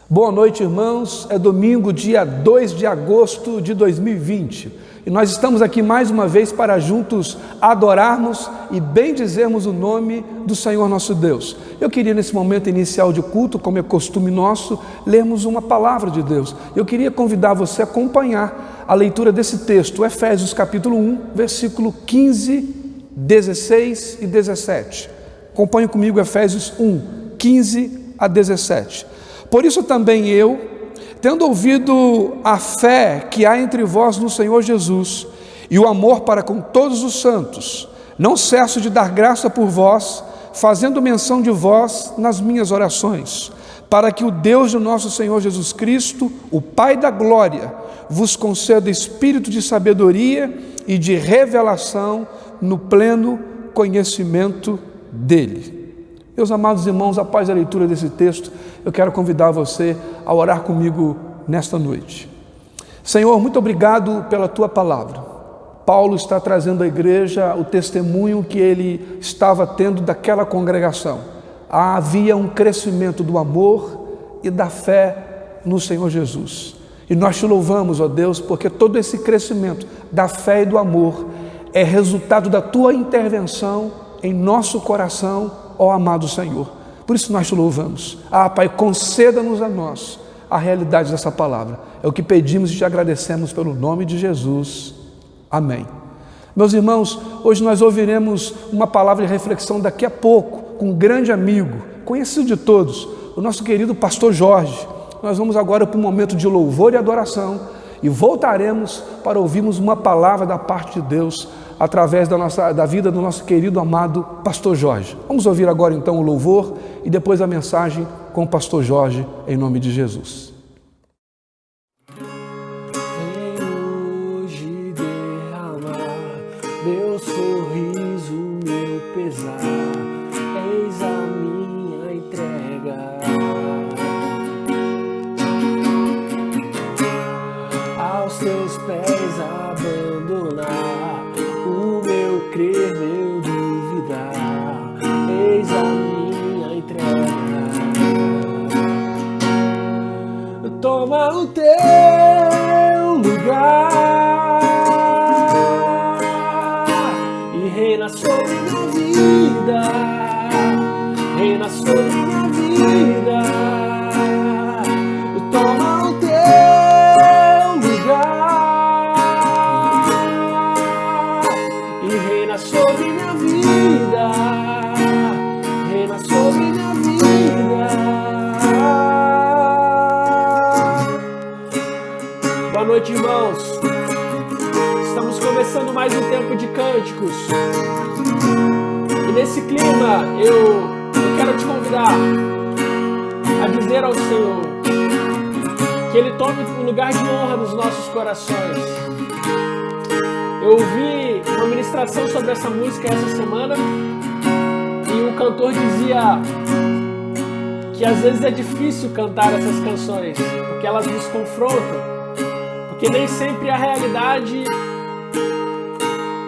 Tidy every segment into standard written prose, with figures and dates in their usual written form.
Boa noite, irmãos. É domingo, dia 2 de agosto de 2020. E nós estamos aqui mais uma vez para juntos adorarmos e bendizermos o nome do Senhor nosso Deus. Eu queria nesse momento inicial de culto, como é costume nosso, lermos uma palavra de Deus. Eu queria convidar você a acompanhar a leitura desse texto, Efésios capítulo 1, versículo 15, 16 e 17. Acompanhe comigo Efésios 1, 15 a 17. Por isso também eu, tendo ouvido a fé que há entre vós no Senhor Jesus e o amor para com todos os santos, não cesso de dar graça por vós, fazendo menção de vós nas minhas orações, para que o Deus do nosso Senhor Jesus Cristo, o Pai da glória, vos conceda espírito de sabedoria e de revelação no pleno conhecimento dele. Meus amados irmãos, após a leitura desse texto, eu quero convidar você a orar comigo nesta noite. Senhor, muito obrigado pela Tua palavra. Paulo está trazendo à igreja o testemunho que ele estava tendo daquela congregação. Havia um crescimento do amor e da fé no Senhor Jesus. E nós Te louvamos, ó Deus, porque todo esse crescimento da fé e do amor é resultado da Tua intervenção em nosso coração, ó amado Senhor. Por isso nós Te louvamos. Pai, conceda-nos a nós a realidade dessa palavra. É o que pedimos e Te agradecemos pelo nome de Jesus. Amém. Meus irmãos, hoje nós ouviremos uma palavra de reflexão daqui a pouco, com um grande amigo, conhecido de todos, o nosso querido pastor Jorge. Nós vamos agora para um momento de louvor e adoração e voltaremos para ouvirmos uma palavra da parte de Deus através da vida do nosso querido amado pastor Jorge. Vamos ouvir agora então o louvor e depois a mensagem com o pastor Jorge, em nome de Jesus. Vem hoje derramar meu sorriso, meu pesar, eis a minha entrega. Aos Teus pés abandonar o meu crer, meu duvidar, eis a minha entrega. Toma o Teu lugar e reina sobre minha vida, reina sobre minha vida. Toma o Teu lugar e reina sobre minha vida, reina sobre minha vida. Boa noite, irmãos. Estamos começando mais um tempo de cânticos. E nesse clima eu quero te convidar a dizer ao Senhor que Ele tome um lugar de honra nos nossos corações. Eu ouvi uma ministração sobre essa música essa semana e o cantor dizia que às vezes é difícil cantar essas canções porque elas nos confrontam, porque nem sempre a realidade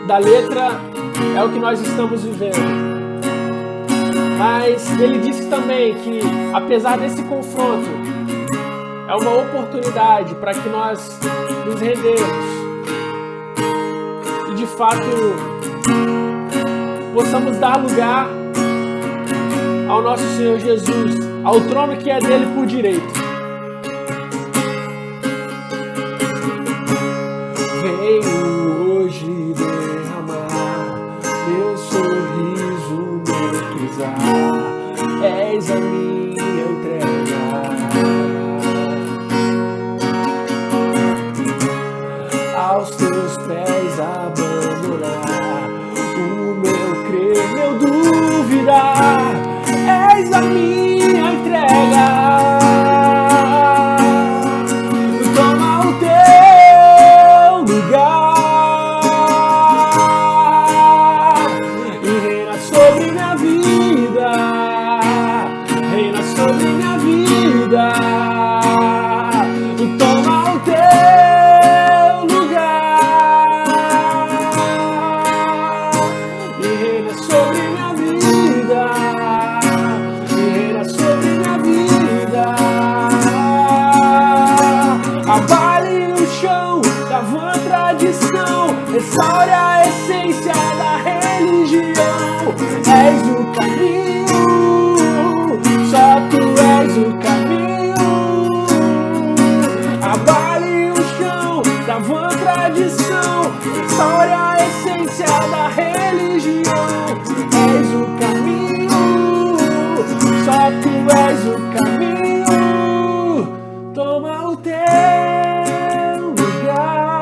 da letra é o que nós estamos vivendo. Mas ele disse também que, apesar desse confronto, é uma oportunidade para que nós nos rendemos e, de fato, possamos dar lugar ao nosso Senhor Jesus, ao trono que é dele por direito. Venho hoje derramar meu sorriso, meu pesar, és a minha entrega. Aos Teus pés abandonar o meu crer, meu duvidar, és a minha entrega. essência da religião. És o caminho, só tu és o caminho. Toma o teu lugar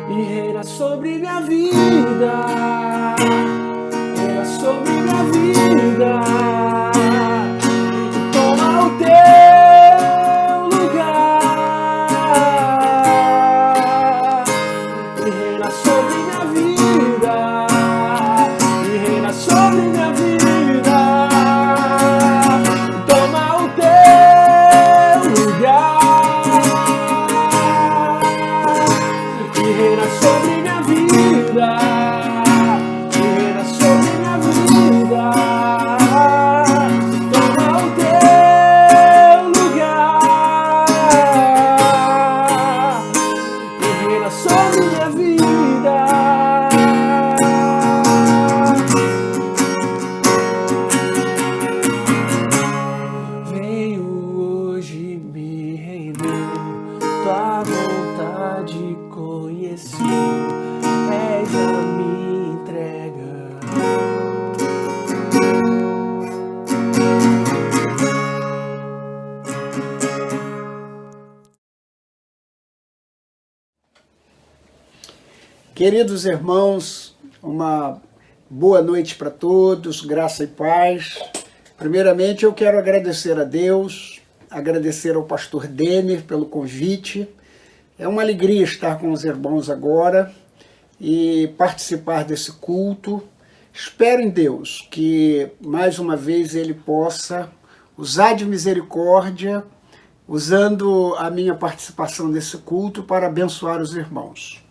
e reina sobre minha vida. Reina sobre minha vida. Toma o teu lugar e reina sobre minha vida. E reina sobre minha vida. Toma o teu lugar e reina sobre minha vida. E reina sobre minha vida. Toma o teu lugar e reina sobre minha vida. Venho hoje me render, tua vontade conhecer, és a minha entrega. Queridos irmãos, uma boa noite para todos, graça e paz. Primeiramente, eu quero agradecer a Deus, agradecer ao pastor Denner pelo convite. É uma alegria estar com os irmãos agora e participar desse culto. Espero em Deus que, mais uma vez, Ele possa usar de misericórdia, usando a minha participação nesse culto para abençoar os irmãos.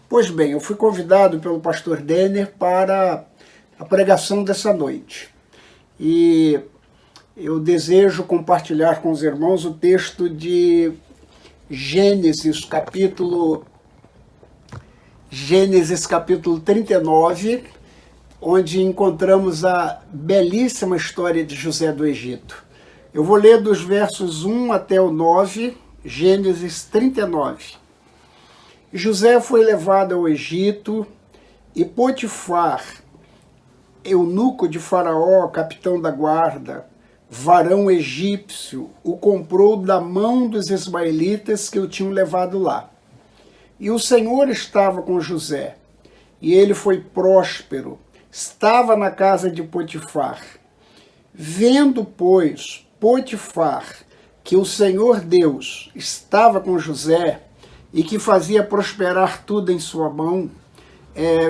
Pois bem, eu fui convidado pelo pastor Denner para a pregação dessa noite. E eu desejo compartilhar com os irmãos o texto de Gênesis capítulo 39, onde encontramos a belíssima história de José do Egito. Eu vou ler dos versos 1 até o 9, Gênesis 39. José foi levado ao Egito e Potifar, eunuco de Faraó, capitão da guarda, varão egípcio, o comprou da mão dos ismaelitas que o tinham levado lá. E o Senhor estava com José, e ele foi próspero, estava na casa de Potifar. Vendo, pois, Potifar que o Senhor Deus estava com José e que fazia prosperar tudo em sua mão,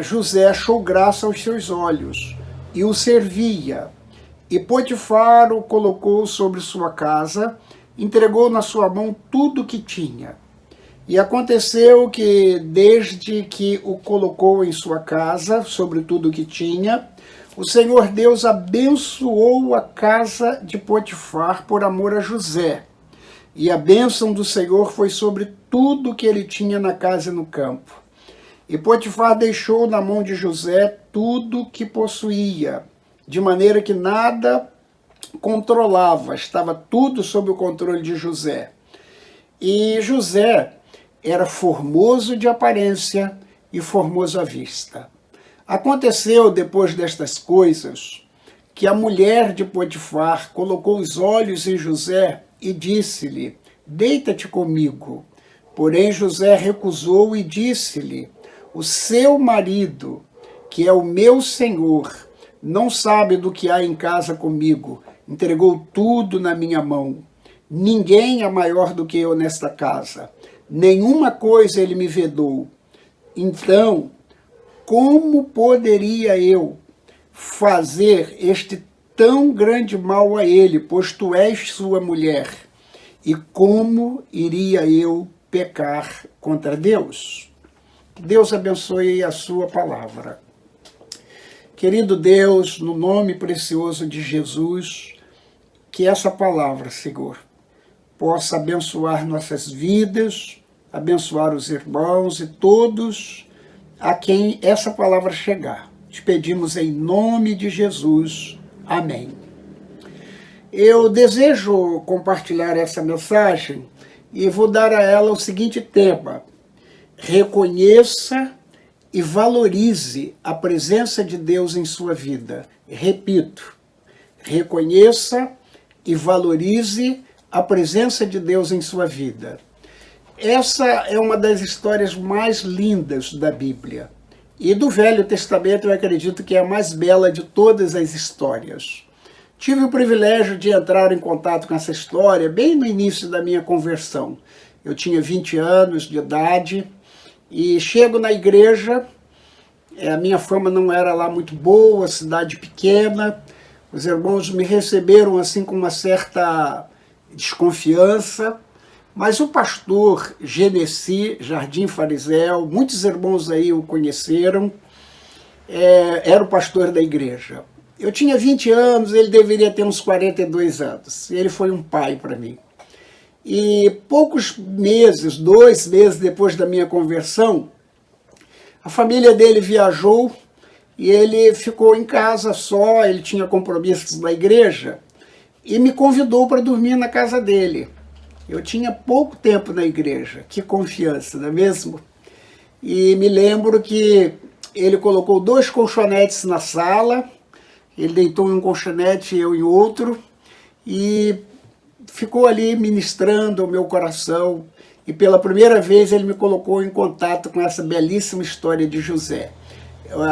José achou graça aos seus olhos e o servia. E Potifar o colocou sobre sua casa, entregou na sua mão tudo o que tinha. E aconteceu que, desde que o colocou em sua casa, sobre tudo o que tinha, o Senhor Deus abençoou a casa de Potifar por amor a José. E a bênção do Senhor foi sobre tudo o que ele tinha na casa e no campo. E Potifar deixou na mão de José tudo o que possuía, de maneira que nada controlava, estava tudo sob o controle de José. E José era formoso de aparência e formoso à vista. Aconteceu, depois destas coisas, que a mulher de Potifar colocou os olhos em José e disse-lhe: deita-te comigo. Porém José recusou e disse-lhe: o seu marido, que é o meu senhor, não sabe do que há em casa comigo, entregou tudo na minha mão. Ninguém é maior do que eu nesta casa, nenhuma coisa ele me vedou. Então, como poderia eu fazer este tão grande mal a ele, pois tu és sua mulher? E como iria eu pecar contra Deus? Deus abençoe a sua palavra. Querido Deus, no nome precioso de Jesus, que essa palavra, Senhor, possa abençoar nossas vidas, abençoar os irmãos e todos a quem essa palavra chegar. Te pedimos em nome de Jesus. Amém. Eu desejo compartilhar essa mensagem e vou dar a ela o seguinte tema: reconheça e valorize a presença de Deus em sua vida. Repito, reconheça e valorize a presença de Deus em sua vida. Essa é uma das histórias mais lindas da Bíblia. E do Velho Testamento eu acredito que é a mais bela de todas as histórias. Tive o privilégio de entrar em contato com essa história bem no início da minha conversão. Eu tinha 20 anos de idade e chego na igreja, a minha fama não era lá muito boa, cidade pequena, os irmãos me receberam assim com uma certa desconfiança, mas o pastor Genesi, Jardim Fariseu, muitos irmãos aí o conheceram, era o pastor da igreja. Eu tinha 20 anos, ele deveria ter uns 42 anos, ele foi um pai para mim. E poucos meses, 2 meses depois da minha conversão, a família dele viajou e ele ficou em casa só, ele tinha compromissos na igreja e me convidou para dormir na casa dele. Eu tinha pouco tempo na igreja, que confiança, não é mesmo? E me lembro que ele colocou 2 colchonetes na sala, ele deitou em um colchonete, eu em outro, e ficou ali ministrando o meu coração. E pela primeira vez ele me colocou em contato com essa belíssima história de José.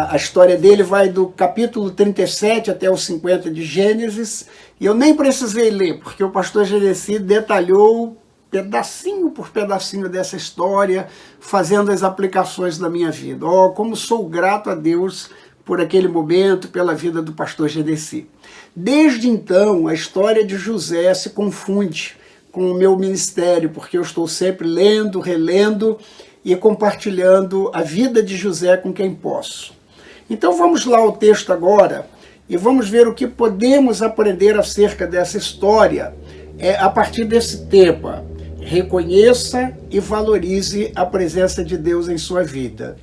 A história dele vai do capítulo 37 até o 50 de Gênesis, e eu nem precisei ler, porque o pastor Genesi detalhou pedacinho por pedacinho dessa história, fazendo as aplicações na minha vida. Oh, como sou grato a Deus por aquele momento, pela vida do pastor Genesi. Desde então, a história de José se confunde com o meu ministério, porque eu estou sempre lendo, relendo e compartilhando a vida de José com quem posso. Então vamos lá ao texto agora e vamos ver o que podemos aprender acerca dessa história a partir desse tema. Reconheça e valorize a presença de Deus em sua vida.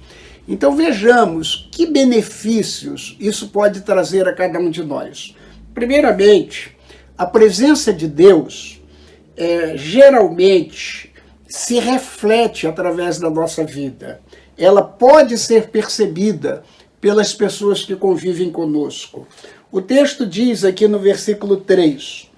Então vejamos que benefícios isso pode trazer a cada um de nós. Primeiramente, a presença de Deus geralmente se reflete através da nossa vida. Ela pode ser percebida pelas pessoas que convivem conosco. O texto diz aqui no versículo 3,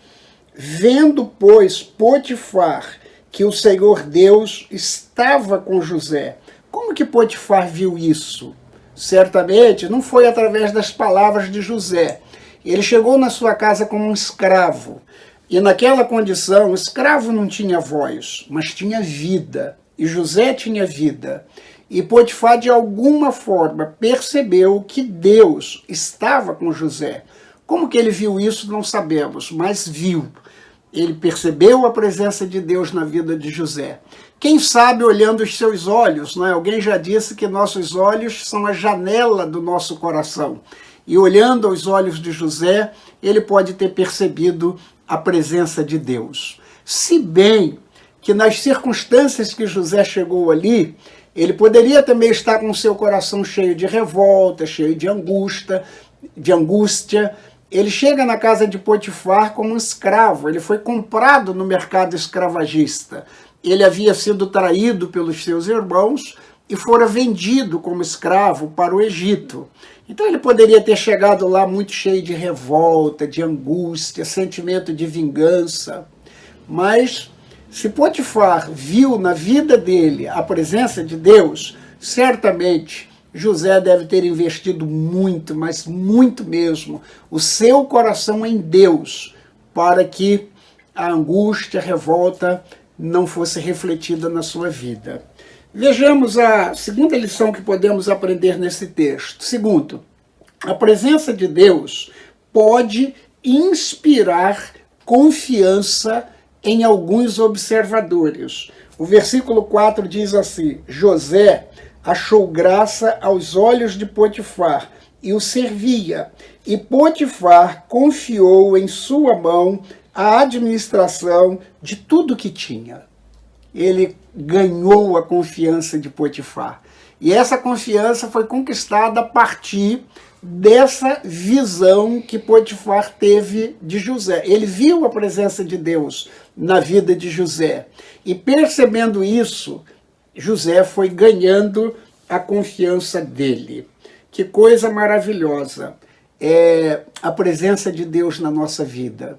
vendo, pois, Potifar que o Senhor Deus estava com José. Como que Potifar viu isso? Certamente não foi através das palavras de José. Ele chegou na sua casa como um escravo. E naquela condição, o escravo não tinha voz, mas tinha vida. E José tinha vida. E Potifar, de alguma forma, percebeu que Deus estava com José. Como que ele viu isso, não sabemos, mas viu. Ele percebeu a presença de Deus na vida de José. Quem sabe olhando os seus olhos, não é? Alguém já disse que nossos olhos são a janela do nosso coração. E olhando aos olhos de José, ele pode ter percebido a presença de Deus. Se bem que nas circunstâncias que José chegou ali, ele poderia também estar com o seu coração cheio de revolta, cheio de angústia. Ele chega na casa de Potifar como um escravo, ele foi comprado no mercado escravagista. Ele havia sido traído pelos seus irmãos e fora vendido como escravo para o Egito. Então ele poderia ter chegado lá muito cheio de revolta, de angústia, sentimento de vingança. Mas se Potifar viu na vida dele a presença de Deus, certamente José deve ter investido muito, mas muito mesmo, o seu coração em Deus, para que a angústia, a revolta não fosse refletida na sua vida. Vejamos a segunda lição que podemos aprender nesse texto. Segundo, a presença de Deus pode inspirar confiança em alguns observadores. O versículo 4 diz assim, José achou graça aos olhos de Potifar e o servia. E Potifar confiou em sua mão a administração de tudo que tinha. Ele ganhou a confiança de Potifar. E essa confiança foi conquistada a partir dessa visão que Potifar teve de José. Ele viu a presença de Deus na vida de José. E percebendo isso, José foi ganhando a confiança dele. Que coisa maravilhosa é a presença de Deus na nossa vida.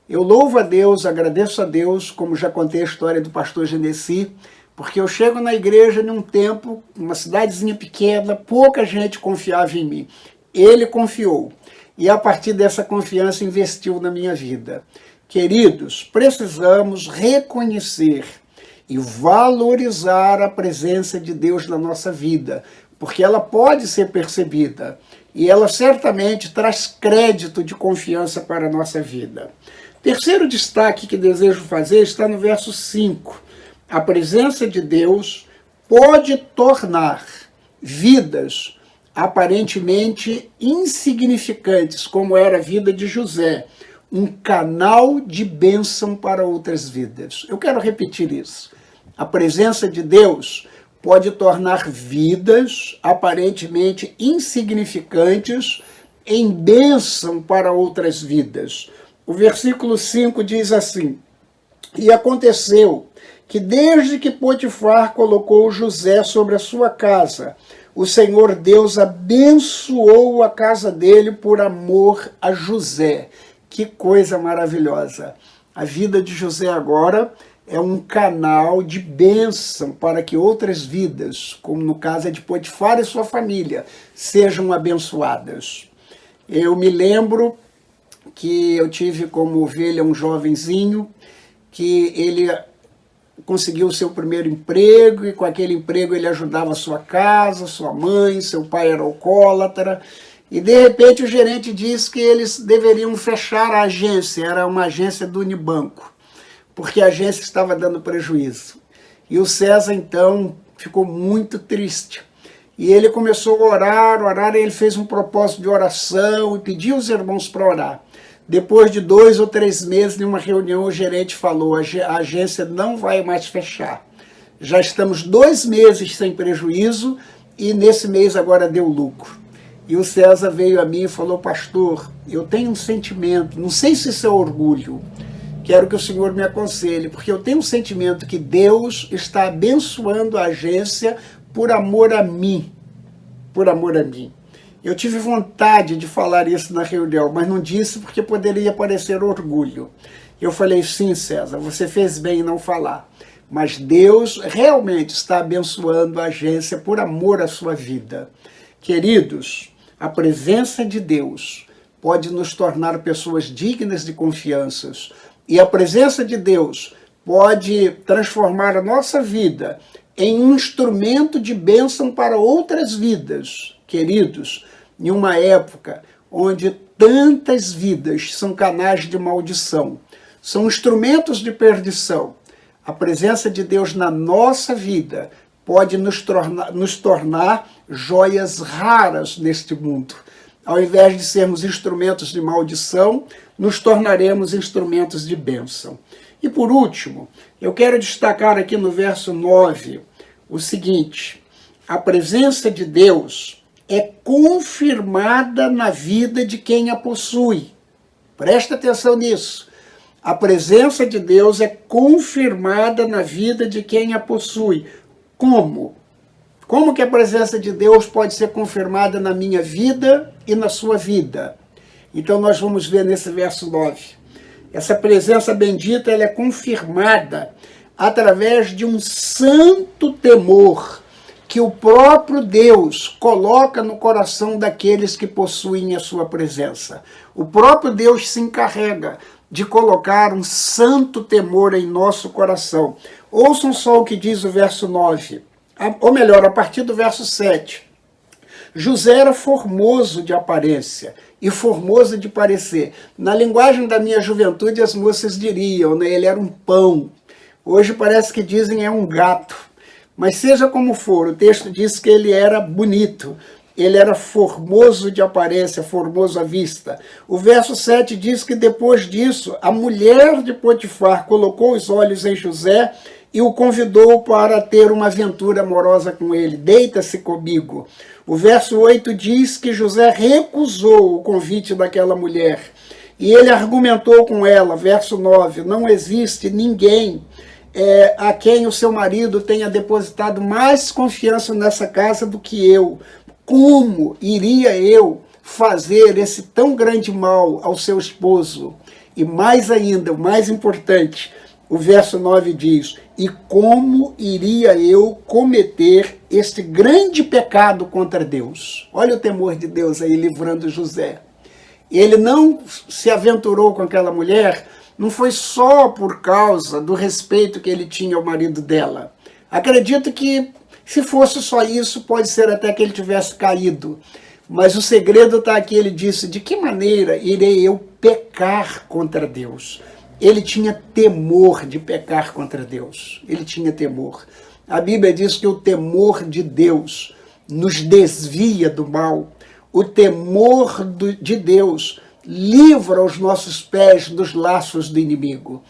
Eu louvo a Deus, agradeço a Deus, como já contei a história do pastor Genesi, porque eu chego na igreja num tempo, uma cidadezinha pequena, pouca gente confiava em mim. Ele confiou. E a partir dessa confiança investiu na minha vida. Queridos, precisamos reconhecer e valorizar a presença de Deus na nossa vida, porque ela pode ser percebida e ela certamente traz crédito de confiança para a nossa vida. Terceiro destaque que desejo fazer está no verso 5. A presença de Deus pode tornar vidas aparentemente insignificantes, como era a vida de José, um canal de bênção para outras vidas. Eu quero repetir isso. A presença de Deus pode tornar vidas aparentemente insignificantes em bênção para outras vidas. O versículo 5 diz assim: e aconteceu que desde que Potifar colocou José sobre a sua casa, o Senhor Deus abençoou a casa dele por amor a José. Que coisa maravilhosa! A vida de José agora é um canal de bênção para que outras vidas, como no caso de Potifar e sua família, sejam abençoadas. Eu me lembro que eu tive como ovelha um jovenzinho que ele conseguiu o seu primeiro emprego, e com aquele emprego ele ajudava a sua casa, sua mãe, seu pai era alcoólatra, e de repente o gerente disse que eles deveriam fechar a agência, era uma agência do Unibanco, porque a agência estava dando prejuízo. E o César então ficou muito triste, e ele começou a orar, e ele fez um propósito de oração, e pediu os irmãos para orar. Depois de 2 ou 3 meses, em uma reunião, o gerente falou: a agência não vai mais fechar. Já estamos 2 meses sem prejuízo e nesse mês agora deu lucro. E o César veio a mim e falou: pastor, eu tenho um sentimento, não sei se isso é orgulho, quero que o senhor me aconselhe, porque eu tenho um sentimento que Deus está abençoando a agência por amor a mim. Por amor a mim. Eu tive vontade de falar isso na reunião, mas não disse porque poderia parecer orgulho. Eu falei: sim, César, você fez bem em não falar. Mas Deus realmente está abençoando a agência por amor à sua vida. Queridos, a presença de Deus pode nos tornar pessoas dignas de confianças. E a presença de Deus pode transformar a nossa vida em um instrumento de bênção para outras vidas. Queridos, em uma época onde tantas vidas são canais de maldição, são instrumentos de perdição, a presença de Deus na nossa vida pode nos tornar joias raras neste mundo. Ao invés de sermos instrumentos de maldição, nos tornaremos instrumentos de bênção. E por último, eu quero destacar aqui no verso 9 o seguinte: a presença de Deus é confirmada na vida de quem a possui. Presta atenção nisso. A presença de Deus é confirmada na vida de quem a possui. Como? Como que a presença de Deus pode ser confirmada na minha vida e na sua vida? Então nós vamos ver nesse verso 9. Essa presença bendita ela é confirmada através de um santo temor que o próprio Deus coloca no coração daqueles que possuem a sua presença. O próprio Deus se encarrega de colocar um santo temor em nosso coração. Ouçam só o que diz o verso 9, ou melhor, a partir do verso 7. José era formoso de aparência e formoso de parecer. Na linguagem da minha juventude, as moças diriam, né, ele era um pão. Hoje parece que dizem é um gato. Mas seja como for, o texto diz que ele era bonito, ele era formoso de aparência, formoso à vista. O verso 7 diz que depois disso, a mulher de Potifar colocou os olhos em José e o convidou para ter uma aventura amorosa com ele. Deita-se comigo. O verso 8 diz que José recusou o convite daquela mulher. E ele argumentou com ela, verso 9, não existe ninguém a quem o seu marido tenha depositado mais confiança nessa casa do que eu. Como iria eu fazer esse tão grande mal ao seu esposo? E mais ainda, o mais importante, o verso 9 diz: e como iria eu cometer este grande pecado contra Deus? Olha o temor de Deus aí livrando José. Ele não se aventurou com aquela mulher, não foi só por causa do respeito que ele tinha ao marido dela. Acredito que se fosse só isso, pode ser até que ele tivesse caído. Mas o segredo está aqui, ele disse: de que maneira irei eu pecar contra Deus? Ele tinha temor de pecar contra Deus. Ele tinha temor. A Bíblia diz que o temor de Deus nos desvia do mal. O temor de Deus livra os nossos pés dos laços do inimigo.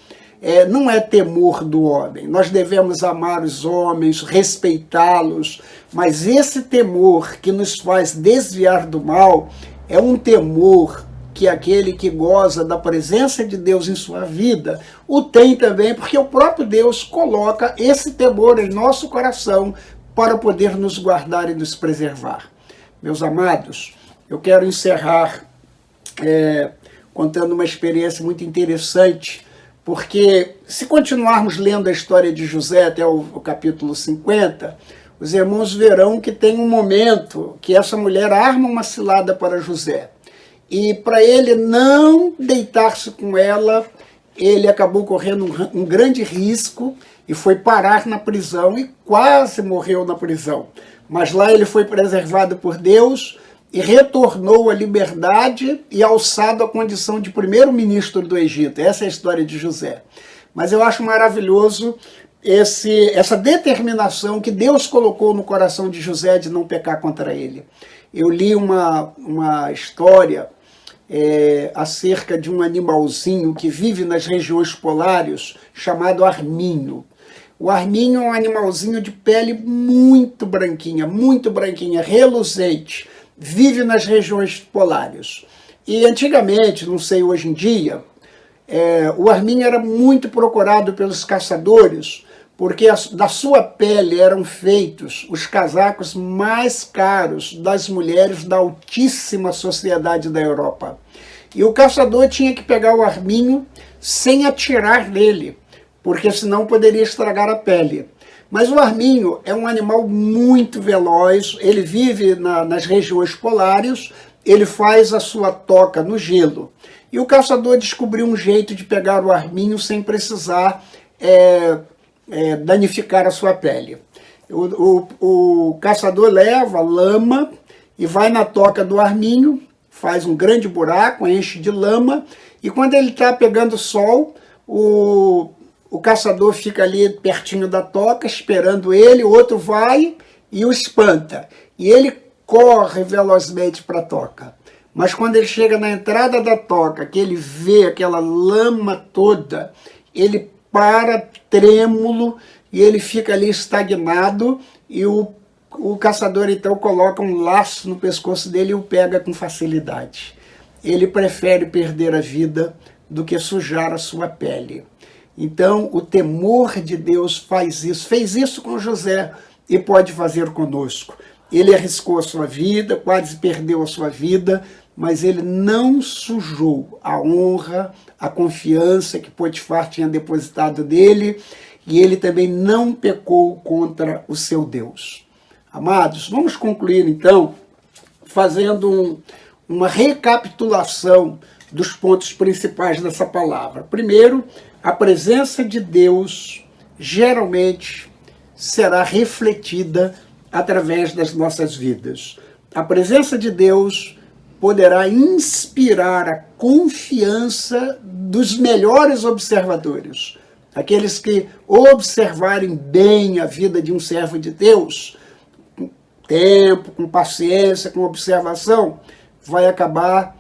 Não é temor do homem. Nós devemos amar os homens, respeitá-los, mas esse temor que nos faz desviar do mal é um temor que aquele que goza da presença de Deus em sua vida o tem também, porque o próprio Deus coloca esse temor em nosso coração para poder nos guardar e nos preservar. Meus amados, eu quero encerrar contando uma experiência muito interessante, porque se continuarmos lendo a história de José até o capítulo 50, os irmãos verão que tem um momento que essa mulher arma uma cilada para José. E para ele não deitar-se com ela, ele acabou correndo um grande risco e foi parar na prisão e quase morreu na prisão. Mas lá ele foi preservado por Deus e retornou à liberdade e alçado à condição de primeiro-ministro do Egito. Essa é a história de José. Mas eu acho maravilhoso essa determinação que Deus colocou no coração de José de não pecar contra ele. Eu li uma história acerca de um animalzinho que vive nas regiões polares, chamado arminho. O arminho é um animalzinho de pele muito branquinha, reluzente, vive nas regiões polares. E antigamente, não sei hoje em dia, o arminho era muito procurado pelos caçadores, porque da sua pele eram feitos os casacos mais caros das mulheres da altíssima sociedade da Europa. E o caçador tinha que pegar o arminho sem atirar nele, porque senão poderia estragar a pele. Mas o arminho é um animal muito veloz, ele vive nas regiões polares, ele faz a sua toca no gelo. E o caçador descobriu um jeito de pegar o arminho sem precisar danificar a sua pele. O caçador leva lama e vai na toca do arminho, faz um grande buraco, enche de lama, e quando ele está pegando sol, o caçador fica ali pertinho da toca, esperando ele, o outro vai e o espanta. E ele corre velozmente para a toca. Mas quando ele chega na entrada da toca, que ele vê aquela lama toda, ele para trêmulo e ele fica ali estagnado, e o caçador então coloca um laço no pescoço dele e o pega com facilidade. Ele prefere perder a vida do que sujar a sua pele. Então o temor de Deus fez isso com José e pode fazer conosco. Ele arriscou a sua vida, quase perdeu a sua vida, mas ele não sujou a honra, a confiança que Potifar tinha depositado nele, e ele também não pecou contra o seu Deus. Amados, vamos concluir então fazendo uma recapitulação dos pontos principais dessa palavra. Primeiro, a presença de Deus geralmente será refletida através das nossas vidas. A presença de Deus poderá inspirar a confiança dos melhores observadores. Aqueles que observarem bem a vida de um servo de Deus, com tempo, com paciência, com observação, vai acabar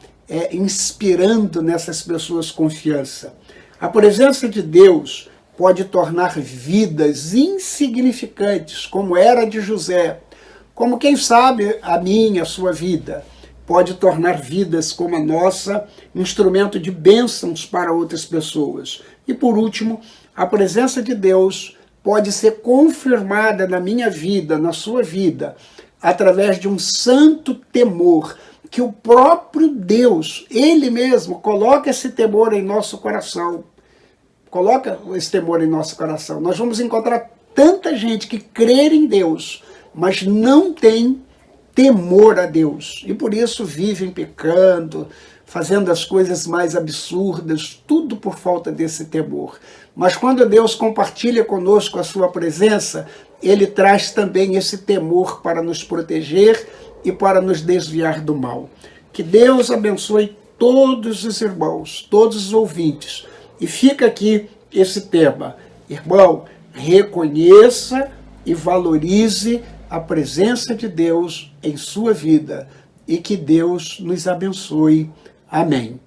inspirando nessas pessoas confiança. A presença de Deus pode tornar vidas insignificantes, como era a de José, como quem sabe a minha, a sua vida, pode tornar vidas como a nossa instrumento de bênçãos para outras pessoas. E por último, A presença de Deus pode ser confirmada na minha vida, na sua vida, através de um santo temor, que o próprio Deus, Ele mesmo, coloca esse temor em nosso coração. Coloca esse temor em nosso coração. Nós vamos encontrar tanta gente que crê em Deus, mas não tem temor a Deus. E por isso vivem pecando, fazendo as coisas mais absurdas, tudo por falta desse temor. Mas quando Deus compartilha conosco a sua presença, Ele traz também esse temor para nos proteger e para nos desviar do mal. Que Deus abençoe todos os irmãos, todos os ouvintes. E fica aqui esse tema. Irmão, reconheça e valorize a presença de Deus em sua vida. E que Deus nos abençoe. Amém.